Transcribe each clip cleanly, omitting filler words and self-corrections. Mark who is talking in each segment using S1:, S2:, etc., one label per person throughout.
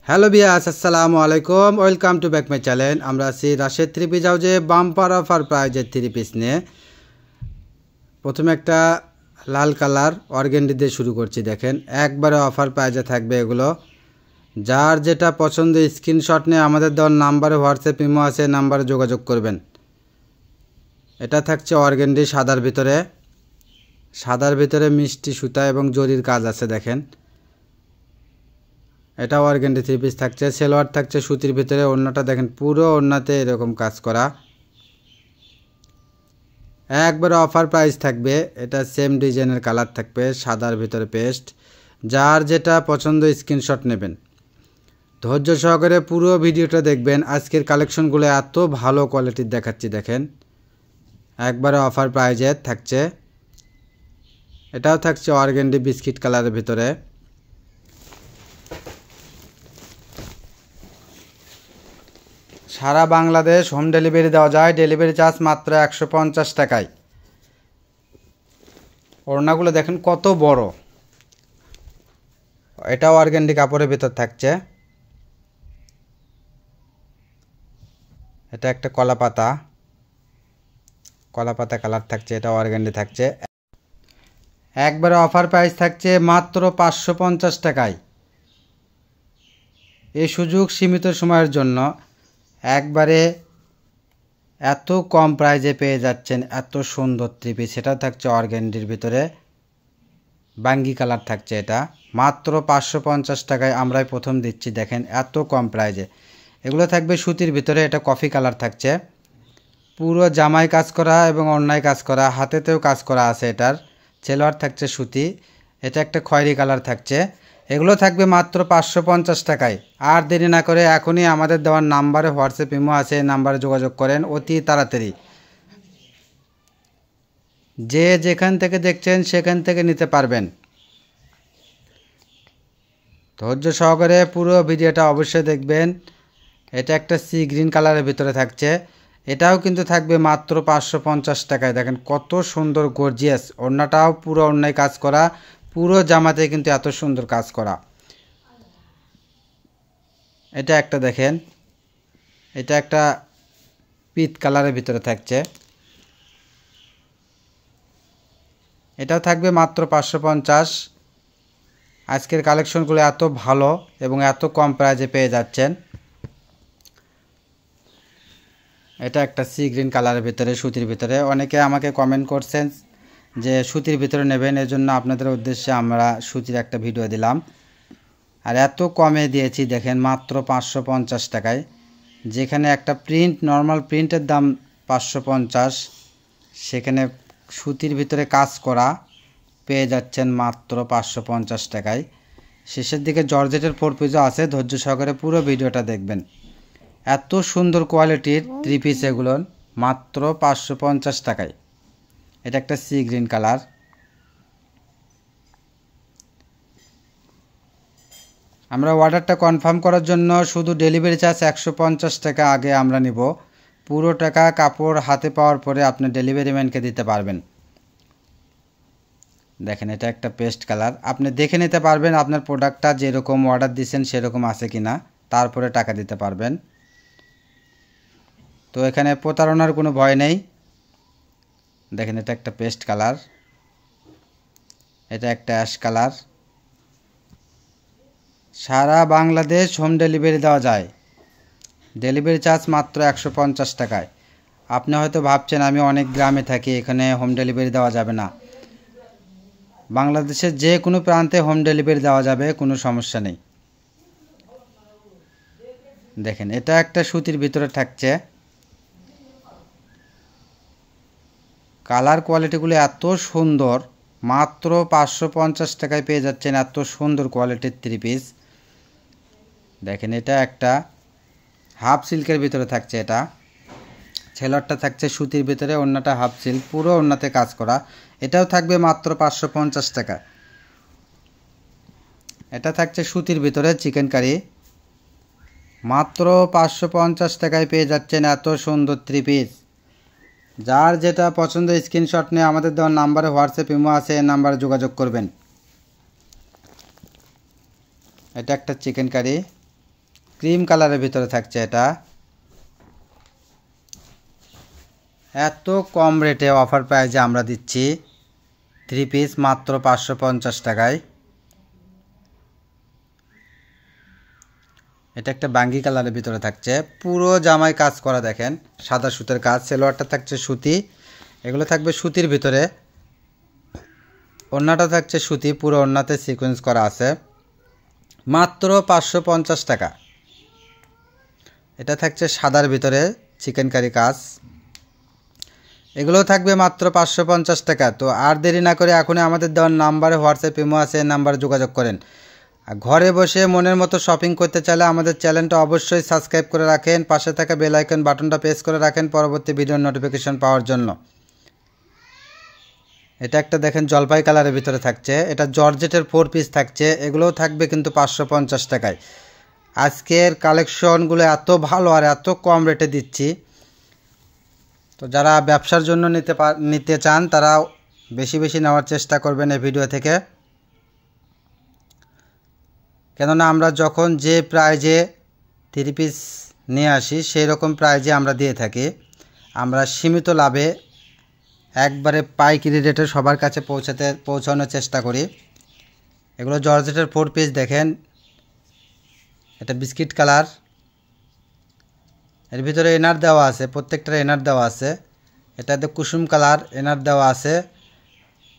S1: Hello বিয়াস, আসসালামু আলাইকুম। Welcome to back my channel. আমরা আছি রাশেদ থ্রি পিস হাউজে বাম্পার অফার প্রাইজের থ্রি পিস নিয়ে। প্রথমে একটা লাল কালার অর্গেন্ডি দিয়ে শুরু করছি। দেখেন একবারে অফার প্রাইজে থাকবে এগুলো। যার যেটা পছন্দ স্ক্রিনশট নিয়ে আমাদের দেওয়ার নাম্বারে হোয়াটসঅ্যাপ ইমো আছে, নাম্বারে যোগাযোগ করবেন। এটা থাকছে অর্গেন্ডি সাদার ভিতরে মিষ্টি সুতা এবং জরির কাজ আছে। দেখেন এটা অর্গেন্ডি থ্রি পিস থাকছে। সেলোয়ার থাকছে সুতির ভিতরে। ওড়নাটা দেখেন পুরো ওড়নাতে এরকম কাজ করা। একবারে অফার প্রাইস থাকবে। এটা সেম ডিজাইনের কালার থাকবে, সাদার ভিতরে পেস্ট। যার যেটা পছন্দ স্ক্রিনশট নেবেন। ধৈর্য সহকারে পুরো ভিডিওটা দেখবেন। আজকের কালেকশনগুলো এত ভালো কোয়ালিটির দেখাচ্ছি। দেখেন একবারে অফার প্রাইজে থাকছে। এটাও থাকছে অর্গেন্ডি বিস্কিট কালারের ভিতরে। সারা বাংলাদেশ হোম ডেলিভারি দেওয়া যায়। ডেলিভারি চার্জ মাত্র 150 টাকায়। ওড়নাগুলো দেখেন কত বড়। এটাও অর্গেন্ডি কাপড়ের ভিতর থাকছে। এটা একটা কলাপাতা কালার থাকছে। এটা অর্গেন্ডি থাকছে। একবারে অফার প্রাইস থাকছে মাত্র 550 টাকায়। এই সুযোগ সীমিত সময়ের জন্য। একবারে এত কম প্রাইজে পেয়ে যাচ্ছেন এত সুন্দর থ্রি পিস। সেটা থাকছে অর্গেন্ডির ভিতরে বাঙ্গি কালার থাকছে। এটা মাত্র 550 টাকায় আমরাই প্রথম দিচ্ছি। দেখেন এত কম প্রাইজে। এগুলো থাকবে সুতির ভিতরে। এটা কফি কালার থাকছে। পুরো জামায় কাজ করা এবং অন্যায় কাজ করা, হাতেতেও কাজ করা আছে। এটার সেলোয়ার থাকছে সুতি। এটা একটা খয়েরি কালার থাকছে। এগুলো থাকবে মাত্র 550 টাকায়। আর দেরি না করে এখনই আমাদের দেওয়ার নাম্বারে হোয়াটসঅ্যাপ ইমো আছে, নাম্বারে যোগাযোগ করেন অতি তাড়াতাড়ি। যে যেখান থেকে দেখছেন সেখান থেকে নিতে পারবেন। ধৈর্য সহকারে পুরো ভিডিওটা অবশ্যই দেখবেন। এটা একটা সি গ্রিন কালারের ভিতরে থাকছে। এটাও কিন্তু থাকবে মাত্র 550 টাকায়। দেখেন কত সুন্দর গর্জিয়াস। ওড়নাটাও পুরো ওড়নায় কাজ করা, পুরো জামাতে কিন্তু এত সুন্দর কাজ করা। এটা একটা দেখেন, এটা একটা পিত কালারের ভিতরে থাকছে। এটাও থাকবে মাত্র 550। আজকের কালেকশনগুলো এত ভালো এবং এত কম প্রাইজে পেয়ে যাচ্ছেন। এটা একটা সি গ্রিন কালারের ভিতরে সুতির ভিতরে। অনেকে আমাকে কমেন্ট করছেন যে সুতির ভিতরে নেবেন, এজন্য আপনাদের উদ্দেশ্যে আমরা সুতির একটা ভিডিও দিলাম। আর এত কমে দিয়েছি দেখেন মাত্র 550 টাকায়। যেখানে একটা প্রিন্ট নর্মাল প্রিন্টের দাম 550, সেখানে সুতির ভিতরে কাজ করা পেয়ে যাচ্ছেন মাত্র 550 টাকায়। শেষের দিকে জর্জেটের 4 পিসও আছে। ধৈর্য সহকারে পুরো ভিডিওটা দেখবেন। এত সুন্দর কোয়ালিটির থ্রি পিস এগুলো মাত্র 550 টাকায়। এটা একটা সি গ্রিন কালার। আমরা অর্ডারটা কনফার্ম করার জন্য শুধু ডেলিভারি চার্জ 150 টাকা আগে আমরা নিব। পুরো টাকা কাপড় হাতে পাওয়ার পরে আপনি ডেলিভারি ম্যানকে দিতে পারবেন। দেখেন এটা একটা পেস্ট কালার। আপনি দেখে নিতে পারবেন আপনার প্রোডাক্টটা যেরকম অর্ডার দিয়েছেন সেরকম আছে কিনা, তারপরে টাকা দিতে পারবেন। তো এখানে প্রতারণার কোনো ভয় নেই। দেখেন এটা একটা পেস্ট কালার। এটা একটা অ্যাশ কালার। সারা বাংলাদেশ হোম ডেলিভারি দেওয়া যায়। ডেলিভারি চার্জ মাত্র 150 টাকায়। আপনি হয়তো ভাবছেন আমি অনেক গ্রামে থাকি, এখানে হোম ডেলিভারি দেওয়া যাবে না। বাংলাদেশের যে কোনো প্রান্তে হোম ডেলিভারি দেওয়া যাবে, কোনো সমস্যা নেই। দেখেন এটা একটা সুতির ভিতরে থাকছে। কালার কোয়ালিটিগুলো এত সুন্দর। মাত্র 550 টাকায় পেয়ে যাচ্ছেন এত সুন্দর কোয়ালিটির থ্রি পিস। দেখেন এটা একটা হাফ সিল্কের ভিতরে থাকছে। এটা সেলোয়ারটা থাকছে সুতির ভিতরে, ওড়নাটা হাফ সিল্ক, পুরো ওড়নাতে কাজ করা। এটাও থাকবে মাত্র 550 টাকা। এটা থাকছে সুতির ভিতরে চিকেন কারি। মাত্র 550 টাকায় পেয়ে যাচ্ছেন এত সুন্দর থ্রি পিস। যার যেটা পছন্দ স্ক্রিনশট নিয়ে আমাদের দেওয়ার নাম্বারে হোয়াটসঅ্যাপ ইমো আছে, এই নাম্বারে যোগাযোগ করবেন। এটা একটা চিকেন কারি। ক্রিম কালারের ভিতরে থাকছে এটা। এত কম রেটে অফার প্রাইজে আমরা দিচ্ছি 3 পিস মাত্র 550 টাকায়। এটা একটা বাঙ্গি কালারের ভিতরে থাকছে, পুরো জামায় কাজ করা, দেখেন সাদা সুতের কাজ। সেলোয়ারটা থাকছে সুতি, এগুলো থাকবে সুতির ভিতরে। ওড়নাটা থাকছে সুতি, পুরো ওড়নাতে সিকোয়েন্স করা আছে, মাত্র 550 টাকা। এটা থাকছে সাদার ভিতরে চিকেন কারি কাজ, এগুলো থাকবে মাত্র 550 টাকা। তো আর দেরি না করে এখনই আমাদের দেওয়ার নাম্বারে হোয়াটসঅ্যাপ ইমো আছে, নাম্বারে যোগাযোগ করেন। আর ঘরে বসে মনের মতো শপিং করতে চাইলে আমাদের চ্যানেলটা অবশ্যই সাবস্ক্রাইব করে রাখেন, পাশে থাকা বেল আইকন বাটনটা প্রেস করে রাখেন পরবর্তী ভিডিওর নোটিফিকেশন পাওয়ার জন্য। এটা একটা দেখেন জলপাই কালারের ভিতরে থাকছে, এটা জর্জেটের 4 পিস থাকছে, এগুলোও থাকবে কিন্তু 550 টাকায়। আজকের কালেকশনগুলো এত ভালো আর এত কম রেটে দিচ্ছি, তো যারা ব্যবসার জন্য নিতে চান তারা বেশি বেশি নেওয়ার চেষ্টা করবেন এই ভিডিও থেকে। কেননা আমরা যখন যে প্রাইজে 3 পিস নিয়ে আসি সেই রকম প্রাইজে আমরা দিয়ে থাকি। আমরা সীমিত লাভে একবারে পাইকারি রেটে সবার কাছে পৌঁছানোর চেষ্টা করি। এগুলো জর্জেটের 4 পিস দেখেন, এটা বিস্কিট কালার, এর ভিতরে এনার দেওয়া আছে, প্রত্যেকটার এনার দেওয়া আছে। এটাতে কুসুম কালার এনার দেওয়া আছে,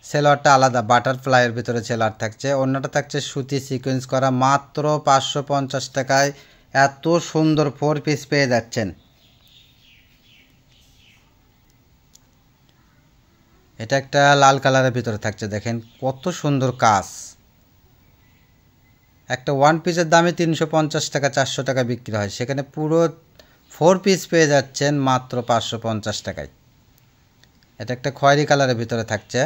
S1: সেলোয়ারটা আলাদা বাটারফ্লাইয়ের ভিতরে সেলোয়ার থাকছে। ওড়নাটা থাকছে সুতি সিকোয়েন্স করা, মাত্র 550 টাকায় এত সুন্দর 4 পিস পেয়ে যাচ্ছেন। এটা একটা লাল কালারের ভিতরে থাকছে, দেখেন কত সুন্দর কাজ। একটা 1 পিসের দামে 350 টাকা 400 টাকা বিক্রি হয়, সেখানে পুরো 4 পিস পেয়ে যাচ্ছেন মাত্র 550 টাকায়। এটা একটা খয়েরি কালারের ভিতরে থাকছে,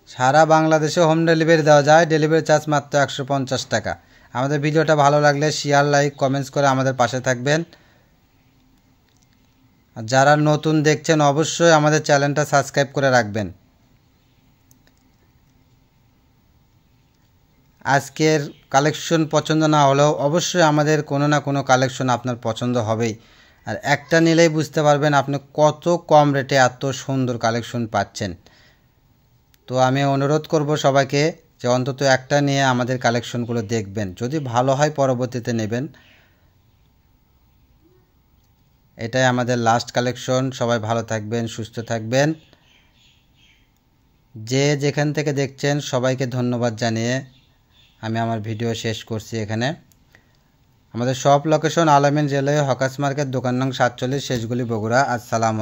S1: সারা বাংলাদেশে হোম ডেলিভারি দেওয়া যায়, ডেলিভারি চার্জ মাত্র 150 টাকা। আমাদের ভিডিওটা ভালো লাগলে শেয়ার লাইক কমেন্টস করে আমাদের পাশে থাকবেন। আর যারা নতুন দেখছেন অবশ্যই আমাদের চ্যানেলটা সাবস্ক্রাইব করে রাখবেন। আজকের কালেকশন পছন্দ না হলেও অবশ্যই আমাদের কোনো না কোনো কালেকশন আপনার পছন্দ হবেই। আর একটা নিলেই বুঝতে পারবেন আপনি কত কম রেটে এত সুন্দর কালেকশন পাচ্ছেন। তো আমি অনুরোধ করব সবাইকে যে অন্তত একটা নিয়ে আমাদের কালেকশনগুলো দেখবেন, যদি ভালো হয় পরবর্তীতে নেবেন। এটাই আমাদের লাস্ট কালেকশন। সবাই ভালো থাকবেন, সুস্থ থাকবেন। যে যেখান থেকে দেখছেন সবাইকে ধন্যবাদ জানিয়ে আমি আমার ভিডিও শেষ করছি এখানে। আমাদের শপ লোকেশন আলামিন রেলওয়ে হকার্স মার্কেট, দোকান নং 47, শেষগুলি, বগুড়া। আসসালামু